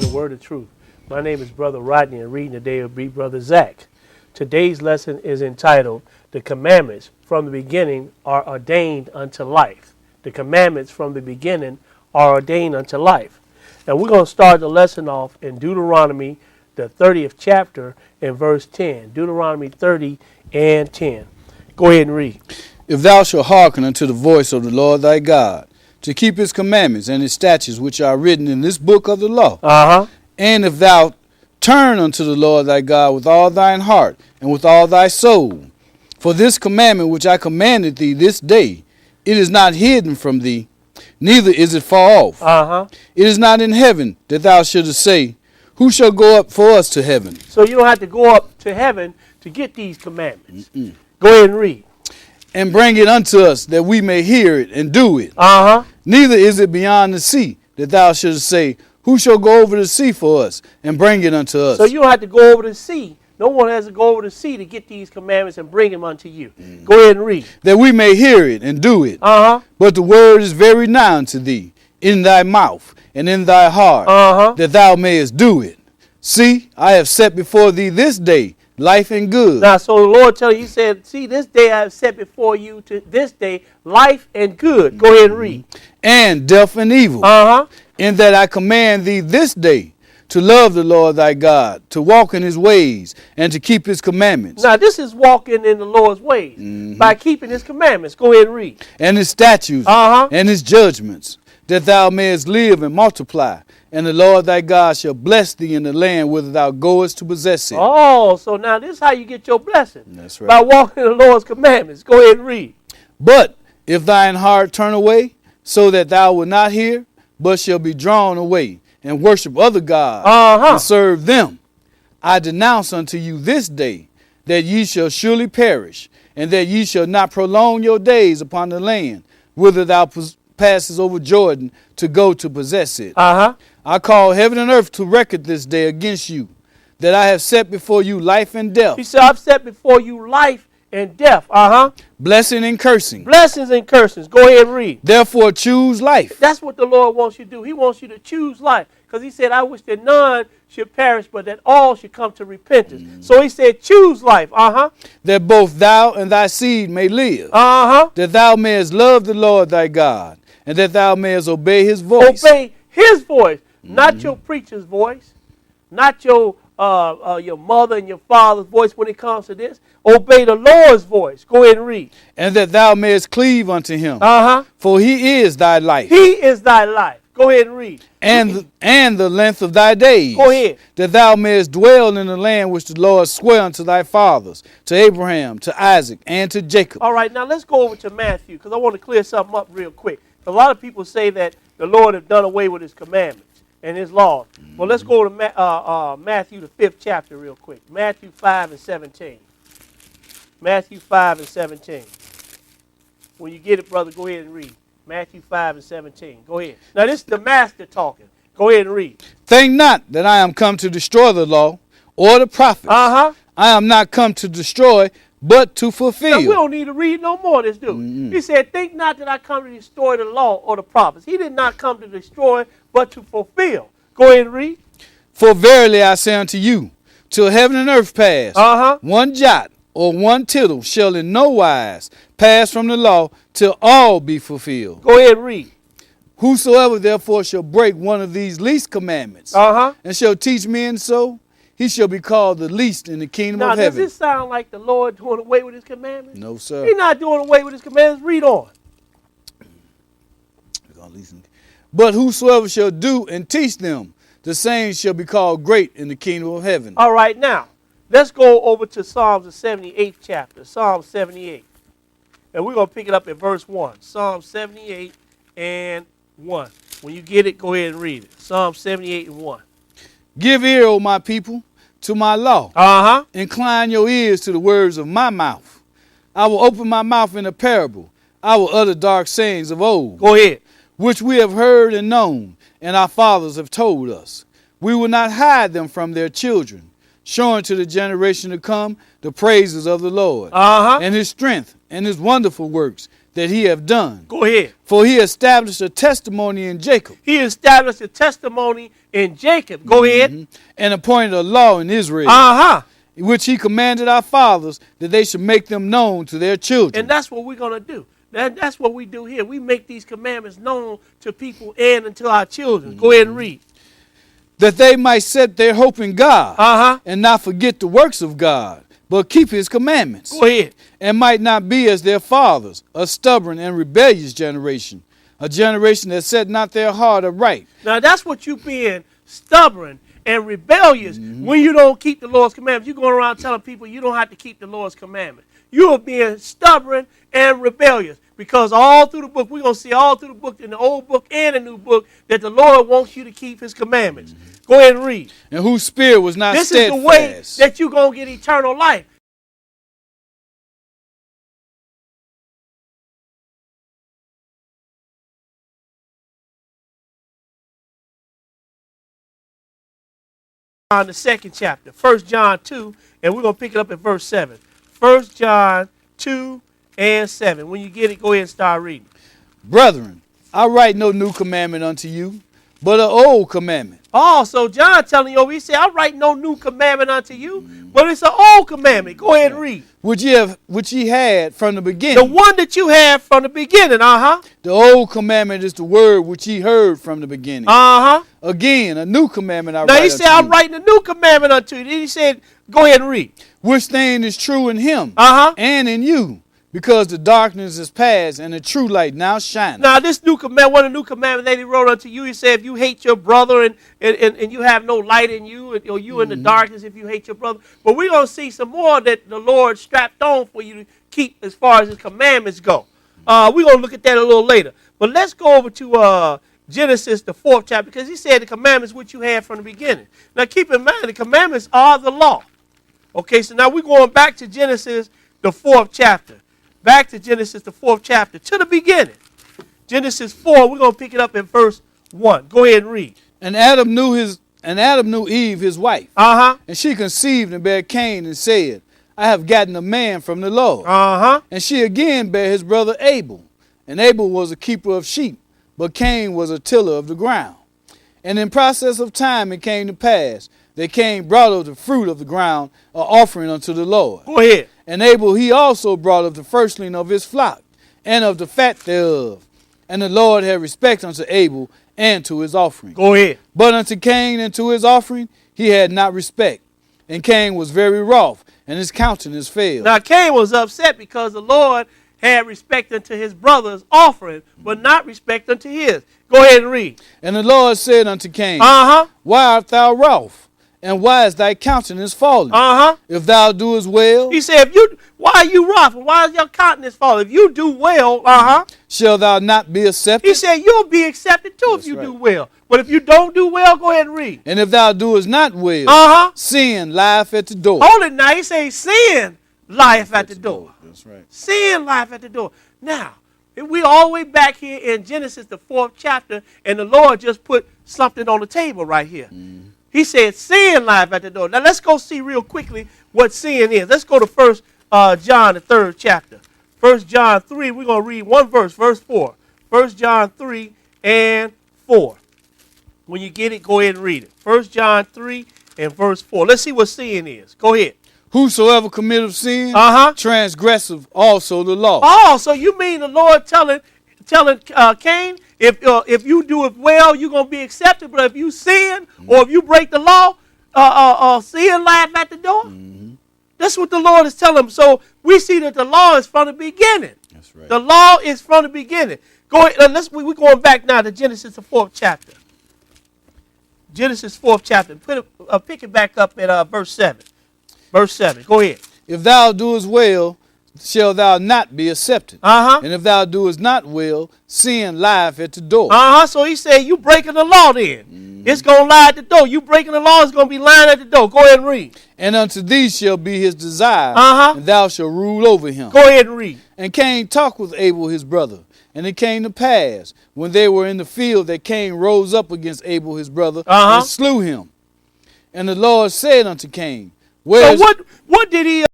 the Word of Truth. My name is Brother Rodney, and reading today will be Brother Zach. Today's lesson is entitled, The Commandments from the Beginning are Ordained unto Life. The commandments from the beginning are ordained unto life. And we're going to start the lesson off in Deuteronomy, the 30th chapter, in verse 10. Deuteronomy 30 and 10. Go ahead and read. If thou shalt hearken unto the voice of the Lord thy God, to keep his commandments and his statutes which are written in this book of the law, and if thou turn unto the Lord thy God with all thine heart and with all thy soul, for this commandment which I commanded thee this day, it is not hidden from thee, neither is it far off. It is not in heaven, that thou shouldest say, who shall go up for us to heaven? So you don't have to go up to heaven to get these commandments. Go ahead and read. And bring it unto us, that we may hear it and do it. Neither is it beyond the sea, that thou shouldest say, who shall go over the sea for us and bring it unto us? So you don't have to go over the sea. No one has to go over the sea to get these commandments and bring them unto you. Go ahead and read. That we may hear it and do it. But the word is very nigh unto thee, in thy mouth and in thy heart, that thou mayest do it. See, I have set before thee this day life and good. Now, so the Lord tell you, he said, see, this day I have set before you to this day life and good. Go ahead and read. And death and evil. In that I command thee this day to love the Lord thy God, to walk in his ways, and to keep his commandments. Now, this is walking in the Lord's ways by keeping his commandments. Go ahead and read. And his statutes and his judgments, that thou mayest live and multiply. And the Lord thy God shall bless thee in the land whither thou goest to possess it. Oh, so now this is how you get your blessing. That's right. By walking in the Lord's commandments. Go ahead and read. But if thine heart turn away, so that thou wilt not hear, but shall be drawn away, and worship other gods, and serve them, I denounce unto you this day, that ye shall surely perish, and that ye shall not prolong your days upon the land, whither thou passes over Jordan to go to possess it. I call heaven and earth to record this day against you, that I have set before you life and death. He said, I've set before you life and death. Blessing and cursing. Blessings and cursings. Go ahead and read. Therefore choose life. That's what the Lord wants you to do. He wants you to choose life. Because he said, I wish that none should perish, but that all should come to repentance. So he said, choose life. That both thou and thy seed may live. That thou mayest love the Lord thy God, and that thou mayest obey his voice. Obey his voice, not your preacher's voice, not your mother and your father's voice when it comes to this. Obey the Lord's voice. Go ahead and read. And that thou mayest cleave unto him. For he is thy life. He is thy life. Go ahead and read. And the length of thy days. Go ahead. That thou mayest dwell in the land which the Lord sware unto thy fathers, to Abraham, to Isaac, and to Jacob. All right, now let's go over to Matthew, because I want to clear something up real quick. A lot of people say that the Lord has done away with his commandments and his laws. Well, let's go to Matthew, the 5th chapter, real quick. Matthew 5 and 17. Matthew 5 and 17. When you get it, brother, go ahead and read. Matthew 5 and 17. Go ahead. Now, this is the master talking. Go ahead and read. Think not that I am come to destroy the law or the prophets. I am not come to destroy, but to fulfill. Now, we don't need to read no more of this, do we? He said, think not that I come to destroy the law or the prophets. He did not come to destroy, but to fulfill. Go ahead and read. For verily I say unto you, till heaven and earth pass, one jot or one tittle shall in no wise pass from the law till all be fulfilled. Go ahead and read. Whosoever therefore shall break one of these least commandments and shall teach men so, he shall be called the least in the kingdom of heaven. Now, does this sound like the Lord doing away with his commandments? No, sir. He's not doing away with his commandments. Read on. But whosoever shall do and teach them, the same shall be called great in the kingdom of heaven. All right, now, let's go over to Psalms, the 78th chapter, Psalm 78. And we're going to pick it up at verse 1. Psalm 78 and 1. When you get it, go ahead and read it. Psalm 78 and 1. Give ear, O my people, to my law. Incline your ears to the words of my mouth. I will open my mouth in a parable. I will utter dark sayings of old. Go ahead. Which we have heard and known, and our fathers have told us. We will not hide them from their children, showing to the generation to come the praises of the Lord, and his strength, and his wonderful works, that he have done. Go ahead. For he established a testimony in Jacob. He established a testimony in Jacob. Go ahead. And appointed a law in Israel. Which he commanded our fathers that they should make them known to their children. And that's what we're going to do. That's what we do here. We make these commandments known to people and to our children. Go ahead and read. That they might set their hope in God and not forget the works of God, but keep his commandments. Go ahead. And might not be as their fathers, a stubborn and rebellious generation, a generation that set not their heart aright. Now that's what you being stubborn and rebellious when you don't keep the Lord's commandments. You're going around telling people you don't have to keep the Lord's commandments. You are being stubborn and rebellious because all through the book, we're going to see all through the book, in the old book and the new book, that the Lord wants you to keep his commandments. Go ahead and read. And whose spirit was not steadfast. This is the way that you're going to get eternal life. On the second chapter, 1 John 2, and we're going to pick it up at verse 7. 1 John 2 and 7. When you get it, go ahead and start reading. Brethren, I write no new commandment unto you, but an old commandment. Oh, so John telling you over, he said, I write no new commandment unto you, but it's an old commandment. Go ahead and read. Which ye had from the beginning. The one that you had from the beginning, The old commandment is the word which ye heard from the beginning. Again, a new commandment I write unto you. Now he said, I'm writing a new commandment unto you. Then he said, go ahead and read. Which thing is true in him and in you, because the darkness is past and the true light now shineth. Now this new command, one of the new commandments that he wrote unto you, he said, if you hate your brother and you have no light in you, or you in the darkness if you hate your brother. But we're going to see some more that the Lord strapped on for you to keep as far as his commandments go. We're going to look at that a little later. But let's go over to Genesis, the 4th chapter, because he said the commandments which you had from the beginning. Now keep in mind, the commandments are the law. Okay, so now we're going back to Genesis, the 4th chapter. Back to Genesis, the 4th chapter, to the beginning. Genesis 4, we're going to pick it up in verse 1. Go ahead and read. And Adam knew Eve, his wife. And she conceived and bare Cain and said, I have gotten a man from the Lord. And she again bare his brother Abel. And Abel was a keeper of sheep, but Cain was a tiller of the ground. And in process of time it came to pass that Cain brought of the fruit of the ground an offering unto the Lord. Go ahead. And Abel he also brought of the firstling of his flock, and of the fat thereof. And the Lord had respect unto Abel and to his offering. Go ahead. But unto Cain and to his offering he had not respect. And Cain was very wroth, and his countenance failed. Now Cain was upset because the Lord had respect unto his brother's offering, but not respect unto his. Go ahead and read. And the Lord said unto Cain, Why art thou wroth? And why is thy countenance fallen? If thou doest well. He said, why are you wroth? And why is your countenance fallen? If you do well, shall thou not be accepted? He said, you'll be accepted too. That's if you do well. But if you don't do well, go ahead and read. And if thou doest not well, sin lieth at the door. Hold it now. He says, sin lieth at the door. That's right. Sin lieth at the door. Now, we all the way back here in Genesis, the 4th chapter, and the Lord just put something on the table right here. He said, sin lieth at the door. Now, let's go see real quickly what sin is. Let's go to 1 John, the 3rd chapter. 1 John 3, we're going to read one verse, verse 4. 1 John 3 and 4. When you get it, go ahead and read it. 1 John 3 and verse 4. Let's see what sin is. Go ahead. Whosoever committeth sin, transgressive also the law. Oh, so you mean the Lord telling Cain, if you do it well, you're going to be accepted. But if you sin or if you break the law, sin lieth at the door. That's what the Lord is telling him. So we see that the law is from the beginning. That's right. The law is from the beginning. Go ahead. We're going back now to Genesis, the 4th chapter. Genesis 4th chapter. Pick it back up at verse 7. Verse 7. Go ahead. If thou doest well, shall thou not be accepted. And if thou doest not well, sin lieth at the door. So he said, you breaking the law then. It's going to lie at the door. You breaking the law, it's going to be lying at the door. Go ahead and read. And unto thee shall be his desire, and thou shalt rule over him. Go ahead and read. And Cain talked with Abel his brother. And it came to pass, when they were in the field, that Cain rose up against Abel his brother, and slew him. And the Lord said unto Cain, So what did he